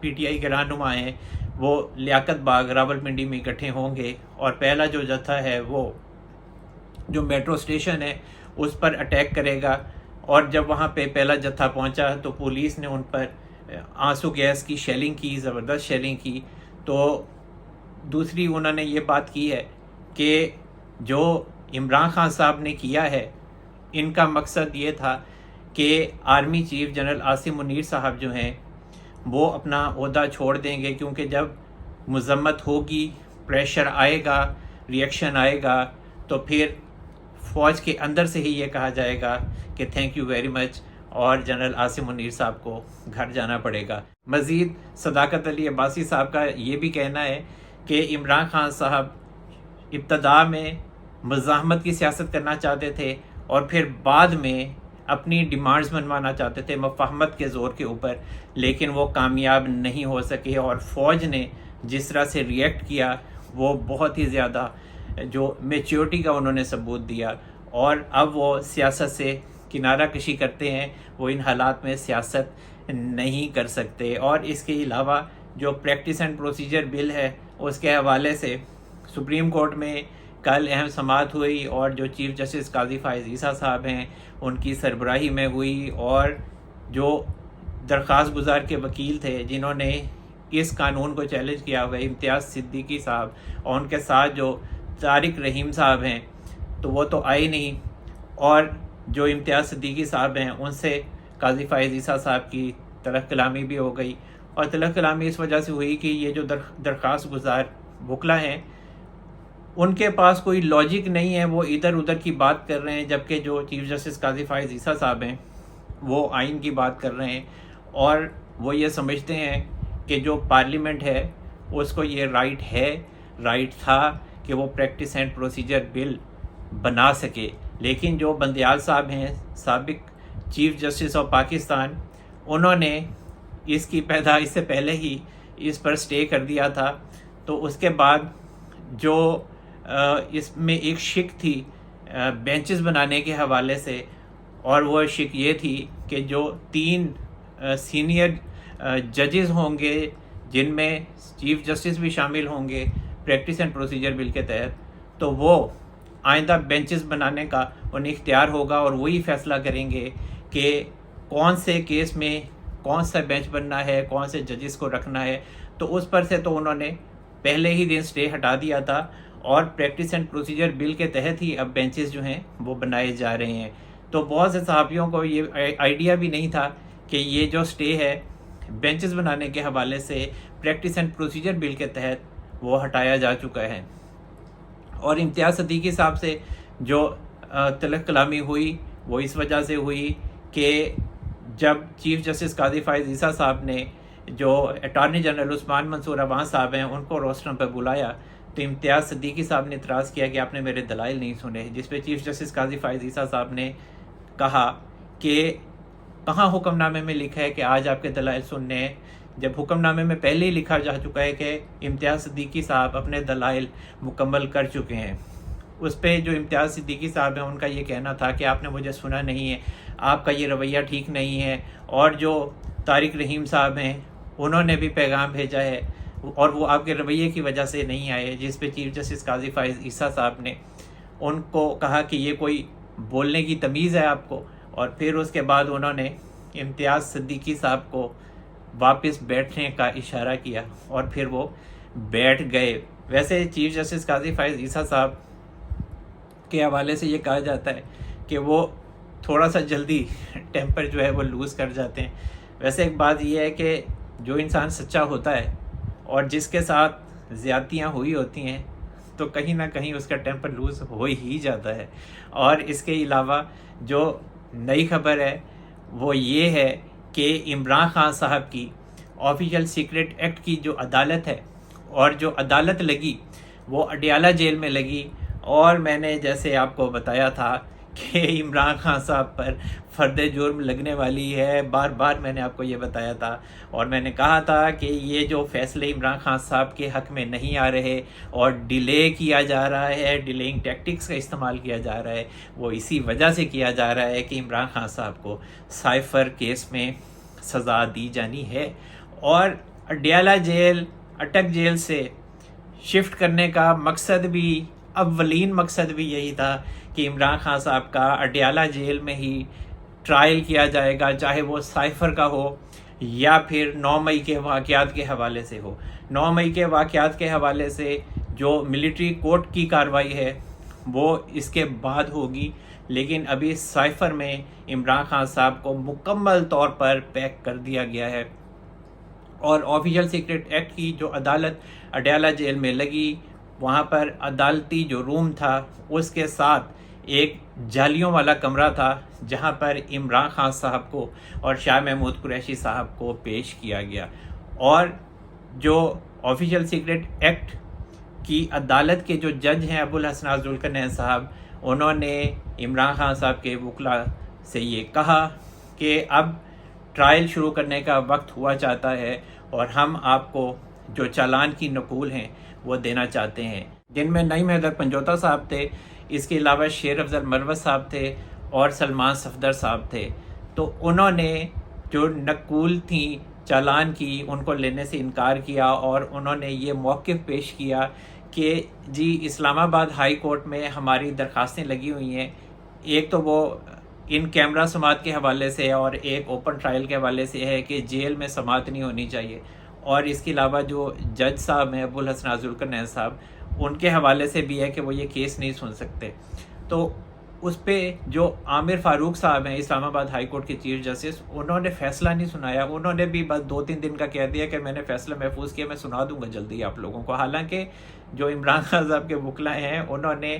P T I کے رہنما ہیں وہ لیاقت باغ راولپنڈی میں اکٹھے ہوں گے، اور پہلا جو جتھا ہے وہ جو میٹرو اسٹیشن ہے اس پر اٹیک کرے گا۔ اور جب وہاں پہ پہلا جتھا پہنچا تو پولیس نے ان پر آنسو گیس کی شیلنگ کی، زبردست شیلنگ کی۔ تو دوسری انہوں نے یہ بات کی ہے کہ جو عمران خان صاحب نے کیا ہے، ان کا مقصد یہ تھا کہ army chief general Asim Munir صاحب جو ہیں وہ اپنا عہدہ چھوڑ دیں گے، کیونکہ جب مذمت ہوگی، پریشر آئے گا، ریئیکشن آئے گا، تو پھر فوج کے اندر سے ہی یہ کہا جائے گا کہ تھینک یو ویری مچ، اور جنرل عاصم منیر صاحب کو گھر جانا پڑے گا۔ مزید صداقت علی عباسی صاحب کا یہ بھی کہنا ہے کہ عمران خان صاحب ابتدا میں مزاحمت کی سیاست کرنا چاہتے تھے، اور پھر بعد میں اپنی ڈیمانڈز منوانا چاہتے تھے مفاہمت کے زور کے اوپر، لیکن وہ کامیاب نہیں ہو سکے، اور فوج نے جس طرح سے ریئیکٹ کیا وہ بہت ہی زیادہ جو میچیورٹی کا انہوں نے ثبوت دیا، اور اب وہ سیاست سے کنارہ کشی کرتے ہیں، وہ ان حالات میں سیاست نہیں کر سکتے۔ اور اس کے علاوہ جو پریکٹس اینڈ پروسیجر بل ہے اس کے حوالے سے سپریم کورٹ میں کل اہم سماعت ہوئی، اور جو چیف جسٹس قاضی فائز عیسیٰ صاحب ہیں ان کی سربراہی میں ہوئی، اور جو درخواست گزار کے وکیل تھے جنہوں نے اس قانون کو چیلنج کیا ہوا ہے، امتیاز صدیقی صاحب، اور ان کے ساتھ جو طارق رحیم صاحب ہیں تو وہ تو آئے نہیں، اور جو امتیاز صدیقی صاحب ہیں ان سے قاضی فائز عیسیٰ صاحب کی طرح کلامی بھی ہو گئی، اور طلب کلامی اس وجہ سے ہوئی کہ یہ جو درخواست گزار وکلا ہیں ان کے پاس کوئی لاجک نہیں ہے، وہ ادھر ادھر کی بات کر رہے ہیں، جبکہ جو چیف جسٹس قاضی فائز عیسیٰ صاحب ہیں وہ آئین کی بات کر رہے ہیں، اور وہ یہ سمجھتے ہیں کہ جو پارلیمنٹ ہے اس کو یہ رائٹ تھا کہ وہ پریکٹس اینڈ پروسیجر بل بنا سکے، لیکن جو بندیال صاحب ہیں سابق چیف جسٹس آف پاکستان، انہوں نے اس سے پہلے ہی اس پر سٹے کر دیا تھا۔ تو اس کے بعد جو اس میں ایک شک تھی بینچز بنانے کے حوالے سے، اور وہ شک یہ تھی کہ جو 3 سینئر ججز ہوں گے جن میں چیف جسٹس بھی شامل ہوں گے پریکٹس اینڈ پروسیجر بل کے تحت، تو وہ آئندہ بینچز بنانے کا انہیں اختیار ہوگا، اور وہی فیصلہ کریں گے کہ کون سے کیس میں کون سا بینچ بننا ہے، کون سے ججز کو رکھنا ہے۔ تو اس پر سے تو انہوں نے پہلے ہی دن سٹے ہٹا دیا تھا، اور پریکٹس اینڈ پروسیجر بل کے تحت ہی اب بینچز جو ہیں وہ بنائے جا رہے ہیں۔ تو بہت سے صحافیوں کو یہ آئیڈیا بھی نہیں تھا کہ یہ جو سٹے ہے بینچز بنانے کے حوالے سے پریکٹس اینڈ پروسیجر بل کے تحت وہ ہٹایا جا چکا ہے۔ اور امتیاز صدیقی صاحب سے جو طلب کلامی ہوئی وہ اس وجہ سے ہوئی کہ جب چیف جسٹس قاضی فائز عیسیٰ صاحب نے جو اٹارنی جنرل عثمان منصور عوان صاحب ہیں ان کو روسٹرم پہ بلایا، تو امتیاز صدیقی صاحب نے اعتراض کیا کہ آپ نے میرے دلائل نہیں سنے، جس پہ چیف جسٹس قاضی فائز عیسیٰ صاحب نے کہا کہ کہاں حکم نامے میں لکھا ہے کہ آج آپ کے دلائل سننے ہیں، جب حکم نامے میں پہلے ہی لکھا جا چکا ہے کہ امتیاز صدیقی صاحب اپنے دلائل مکمل کر چکے ہیں۔ اس پہ جو امتیاز صدیقی صاحب ہیں ان کا یہ کہنا تھا کہ آپ نے مجھے سنا نہیں ہے، آپ کا یہ رویہ ٹھیک نہیں ہے، اور جو طارق رحیم صاحب ہیں انہوں نے بھی پیغام بھیجا ہے، اور وہ آپ کے رویے کی وجہ سے نہیں آئے، جس پہ چیف جسٹس قاضی فائز عیسیٰ صاحب نے ان کو کہا کہ یہ کوئی بولنے کی تمیز ہے آپ کو، اور پھر اس کے بعد انہوں نے امتیاز صدیقی صاحب کو واپس بیٹھنے کا اشارہ کیا، اور پھر وہ بیٹھ گئے۔ ویسے چیف جسٹس قاضی فائز عیسیٰ صاحب کے حوالے سے یہ کہا جاتا ہے کہ وہ تھوڑا سا جلدی ٹیمپر جو ہے وہ لوز کر جاتے ہیں۔ ویسے ایک بات یہ ہے کہ جو انسان سچا ہوتا ہے اور جس کے ساتھ زیادتیاں ہوئی ہوتی ہیں تو کہیں نہ کہیں اس کا ٹیمپر لوز ہو ہی جاتا ہے۔ اور اس کے علاوہ جو نئی خبر ہے وہ یہ ہے کہ عمران خان صاحب کی آفیشیل سیکرٹ ایکٹ کی جو عدالت ہے، اور جو عدالت لگی وہ اڈیالہ جیل میں لگی، اور میں نے جیسے آپ کو بتایا تھا کہ عمران خان صاحب پر فرد جرم لگنے والی ہے، بار بار میں نے آپ کو یہ بتایا تھا، اور میں نے کہا تھا کہ یہ جو فیصلے عمران خان صاحب کے حق میں نہیں آ رہے اور ڈیلے کیا جا رہا ہے، ڈیلینگ ٹیکٹکس کا استعمال کیا جا رہا ہے، وہ اسی وجہ سے کیا جا رہا ہے کہ عمران خان صاحب کو سائفر کیس میں سزا دی جانی ہے۔ اور اڈیالہ جیل اٹک جیل سے شفٹ کرنے کا مقصد بھی، اولین مقصد بھی یہی تھا کہ عمران خان صاحب کا اڈیالہ جیل میں ہی ٹرائل کیا جائے گا، چاہے وہ سائفر کا ہو یا پھر 9 مئی کے واقعات کے حوالے سے ہو۔ 9 مئی کے واقعات کے حوالے سے جو ملٹری کورٹ کی کارروائی ہے وہ اس کے بعد ہوگی، لیکن ابھی سائفر میں عمران خان صاحب کو مکمل طور پر پیک کر دیا گیا ہے، اور آفیشل سیکرٹ ایکٹ کی جو عدالت اڈیالہ جیل میں لگی، وہاں پر عدالتی جو روم تھا اس کے ساتھ ایک جالیوں والا کمرہ تھا جہاں پر عمران خان صاحب کو اور شاہ محمود قریشی صاحب کو پیش کیا گیا، اور جو آفیشل سیکرٹ ایکٹ کی عدالت کے جو جج ہیں ابوالحسن ذوالقرنین صاحب، انہوں نے عمران خان صاحب کے وکلاء سے یہ کہا کہ اب ٹرائل شروع کرنے کا وقت ہوا چاہتا ہے، اور ہم آپ کو جو چالان کی نقول ہیں وہ دینا چاہتے ہیں، جن میں نعیم حیدر پنجوتا صاحب تھے، اس کے علاوہ شیر افضل مروت صاحب تھے اور سلمان صفدر صاحب تھے۔ تو انہوں نے جو نقول تھیں چالان کی ان کو لینے سے انکار کیا، اور انہوں نے یہ موقف پیش کیا کہ جی اسلام آباد ہائی کورٹ میں ہماری درخواستیں لگی ہوئی ہیں، ایک تو وہ ان کیمرہ سماعت کے حوالے سے اور ایک اوپن ٹرائل کے حوالے سے ہے کہ جیل میں سماعت نہیں ہونی چاہیے، اور اس کے علاوہ جو جج صاحب ہیں ابوالحسن ذوالقرنین صاحب، ان کے حوالے سے بھی ہے کہ وہ یہ کیس نہیں سن سکتے۔ تو اس پہ جو عامر فاروق صاحب ہیں اسلام آباد ہائی کورٹ کے چیف جسٹس، انہوں نے فیصلہ نہیں سنایا، انہوں نے بھی بس 2-3 دن کا کہہ دیا کہ میں نے فیصلہ محفوظ کیا، میں سنا دوں گا جلدی آپ لوگوں کو۔ حالانکہ جو عمران خان صاحب کے وکلاء ہیں انہوں نے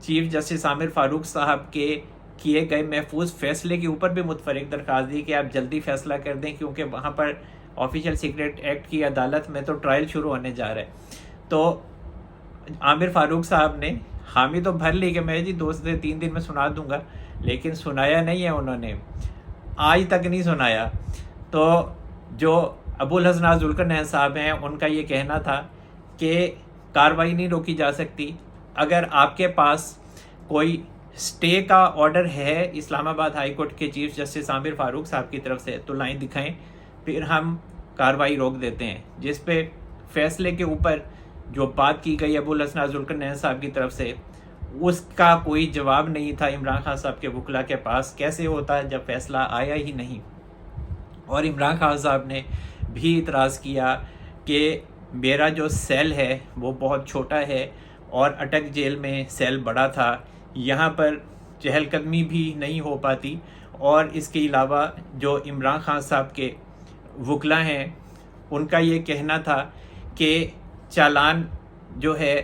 چیف جسٹس عامر فاروق صاحب کے کیے گئے محفوظ فیصلے کے اوپر بھی متفرق درخواست دی کہ آپ جلدی فیصلہ کر دیں، کیونکہ وہاں پر آفیشل سیکرٹ ایکٹ کی عدالت میں تو ٹرائل شروع ہونے جا رہا ہے۔ تو عامر فاروق صاحب نے حامی تو بھر لی کہ میں جی 2 سے 3 دن میں سنا دوں گا، لیکن سنایا نہیں ہے، انہوں نے آج تک نہیں سنایا۔ تو جو ابوالحسن ذوالقرنین صاحب ہیں ان کا یہ کہنا تھا کہ کارروائی نہیں روکی جا سکتی، اگر آپ کے پاس کوئی اسٹے کا آرڈر ہے اسلام آباد ہائی کورٹ کے چیف جسٹس عامر فاروق صاحب کی طرف سے تو لائن دکھائیں، پھر ہم کارروائی روک دیتے ہیں۔ جس پہ فیصلے کے اوپر جو بات کی گئی ابوالحسن ذوالقرنین صاحب کی طرف سے، اس کا کوئی جواب نہیں تھا عمران خان صاحب کے وکلاء کے پاس۔ کیسے ہوتا ہے جب فیصلہ آیا ہی نہیں؟ اور عمران خان صاحب نے بھی اعتراض کیا کہ میرا جو سیل ہے وہ بہت چھوٹا ہے، اور اٹک جیل میں سیل بڑا تھا، یہاں پر چہل قدمی بھی نہیں ہو پاتی، اور اس کے علاوہ جو عمران خان صاحب کے وکلاء ہیں ان کا یہ کہنا تھا کہ چالان جو ہے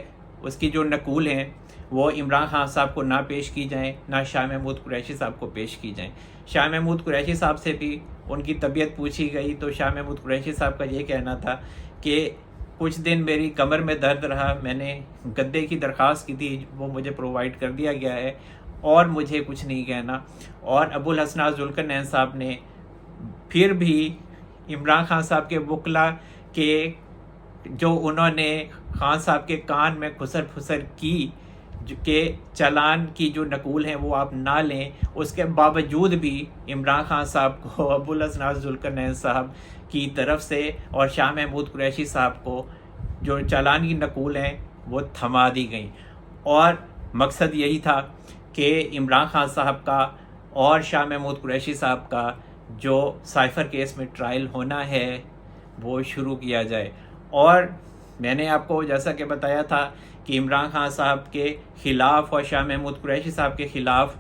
اس کی جو نقول ہیں وہ عمران خان صاحب کو نہ پیش کی جائیں، نہ شاہ محمود قریشی صاحب کو پیش کی جائیں۔ شاہ محمود قریشی صاحب سے بھی ان کی طبیعت پوچھی گئی تو شاہ محمود قریشی صاحب کا یہ کہنا تھا کہ کچھ دن میری کمر میں درد رہا، میں نے گدے کی درخواست کی تھی، وہ مجھے پرووائڈ کر دیا گیا ہے، اور مجھے کچھ نہیں کہنا۔ اور ابوالحسن ذوالقرنین صاحب نے پھر بھی عمران خان صاحب کے وکلاء کے جو انہوں نے خان صاحب کے کان میں خسر پھسر کی کہ چالان کی جو نقول ہیں وہ آپ نہ لیں، اس کے باوجود بھی عمران خان صاحب کو ابوالحسن ذوالقرنین صاحب کی طرف سے اور شاہ محمود قریشی صاحب کو جو چالان کی نقول ہیں وہ تھما دی گئیں، اور مقصد یہی تھا کہ عمران خان صاحب کا اور شاہ محمود قریشی صاحب کا جو سائفر کیس میں ٹرائل ہونا ہے وہ شروع کیا جائے۔ اور میں نے آپ کو جیسا کہ بتایا تھا کہ عمران خان صاحب کے خلاف اور شاہ محمود قریشی صاحب کے خلاف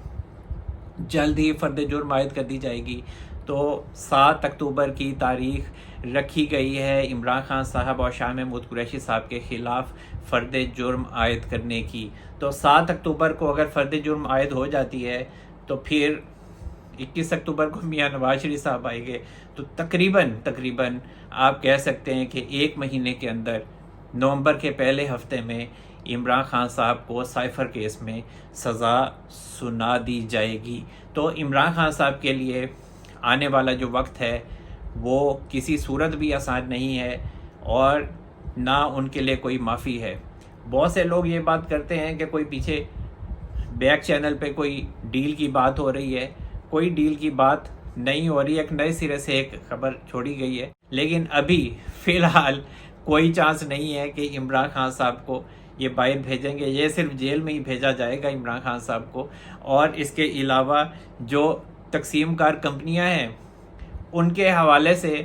جلد ہی فرد جرم عائد کر دی جائے گی، تو 7 اکتوبر کی تاریخ رکھی گئی ہے عمران خان صاحب اور شاہ محمود قریشی صاحب کے خلاف فرد جرم عائد کرنے کی۔ تو 7 اکتوبر کو اگر فرد جرم عائد ہو جاتی ہے تو پھر 21 اکتوبر کو میاں نواز شریف صاحب آئیں گے، تو تقریباً آپ کہہ سکتے ہیں کہ 1 مہینے کے اندر نومبر کے پہلے ہفتے میں عمران خان صاحب کو سائفر کیس میں سزا سنا دی جائے گی۔ تو عمران خان صاحب کے لیے آنے والا جو وقت ہے وہ کسی صورت بھی آسان نہیں ہے، اور نہ ان کے لیے کوئی معافی ہے۔ بہت سے لوگ یہ بات کرتے ہیں کہ کوئی پیچھے بیک چینل پہ کوئی ڈیل کی بات ہو رہی ہے، کوئی ڈیل کی بات نہیں ہو رہی، ایک نئے سرے سے ایک خبر چھوڑی گئی ہے، لیکن ابھی فی الحال کوئی چانس نہیں ہے کہ عمران خان صاحب کو یہ باہر بھیجیں گے، یہ صرف جیل میں ہی بھیجا جائے گا عمران خان صاحب کو۔ اور اس کے علاوہ جو تقسیم کار کمپنیاں ہیں ان کے حوالے سے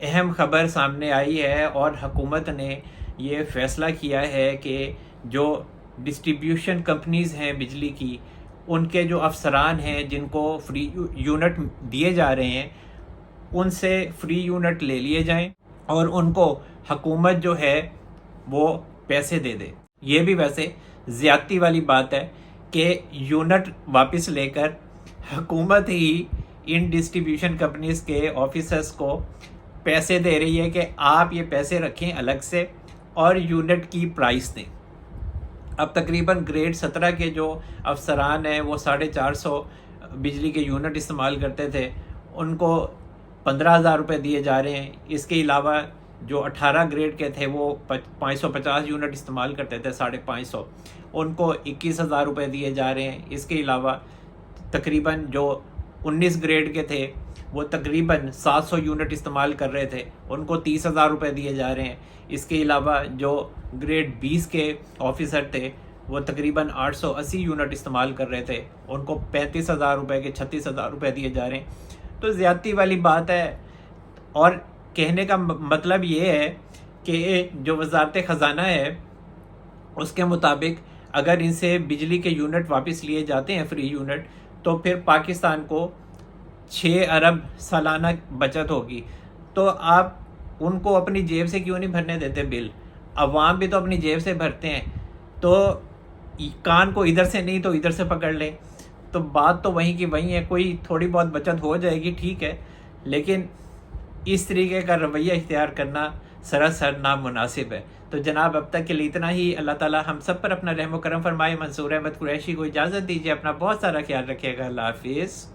اہم خبر سامنے آئی ہے، اور حکومت نے یہ فیصلہ کیا ہے کہ جو ڈسٹریبیوشن کمپنیز ہیں بجلی کی، ان کے جو افسران ہیں جن کو فری یونٹ دیے جا رہے ہیں، ان سے فری یونٹ لے لیے جائیں اور ان کو حکومت جو ہے وہ پیسے دے دے۔ یہ بھی ویسے زیادتی والی بات ہے کہ یونٹ واپس لے کر حکومت ہی ان ڈسٹریبیوشن کمپنیز کے آفیسرز کو پیسے دے رہی ہے کہ آپ یہ پیسے رکھیں الگ سے اور یونٹ کی پرائس دیں۔ اب تقریباً گریڈ 17 کے جو افسران ہیں وہ 450 بجلی کے یونٹ استعمال کرتے تھے، ان کو 15,000 روپے دیے جا رہے ہیں۔ اس کے علاوہ جو 18 گریڈ کے تھے وہ 550 یونٹ استعمال کرتے تھے 550، ان کو 21,000 روپے دیے جا رہے ہیں۔ اس کے علاوہ تقریباً جو 19 گریڈ کے تھے وہ تقریباً 700 یونٹ استعمال کر رہے تھے، ان کو 30,000 روپے دیے جا رہے ہیں۔ اس کے علاوہ جو گریڈ 20 کے آفیسر تھے وہ تقریباً 880 یونٹ استعمال کر رہے تھے، ان کو 35,000 روپے کے 36,000 روپے دیے جا رہے ہیں۔ تو زیادتی والی بات ہے، اور کہنے کا مطلب یہ ہے کہ جو وزارت خزانہ ہے اس کے مطابق اگر ان سے بجلی کے یونٹ واپس لیے جاتے ہیں فری یونٹ، تو پھر پاکستان کو 6 ارب سالانہ بچت ہوگی۔ تو آپ ان کو اپنی جیب سے کیوں نہیں بھرنے دیتے بل؟ عوام بھی تو اپنی جیب سے بھرتے ہیں، تو کان کو ادھر سے نہیں تو ادھر سے پکڑ لیں۔ تو بات تو وہیں کی وہیں ہے، کوئی تھوڑی بہت بچت ہو جائے گی ٹھیک ہے، لیکن اس طریقے کا رویہ اختیار کرنا سراسر نامناسب ہے۔ تو جناب اب تک کے لیے اتنا ہی۔ اللہ تعالی ہم سب پر اپنا رحم و کرم فرمائے۔ منصور احمد قریشی کو اجازت دیجیے، اپنا بہت سارا خیال رکھیے گا۔ اللہ حافظ۔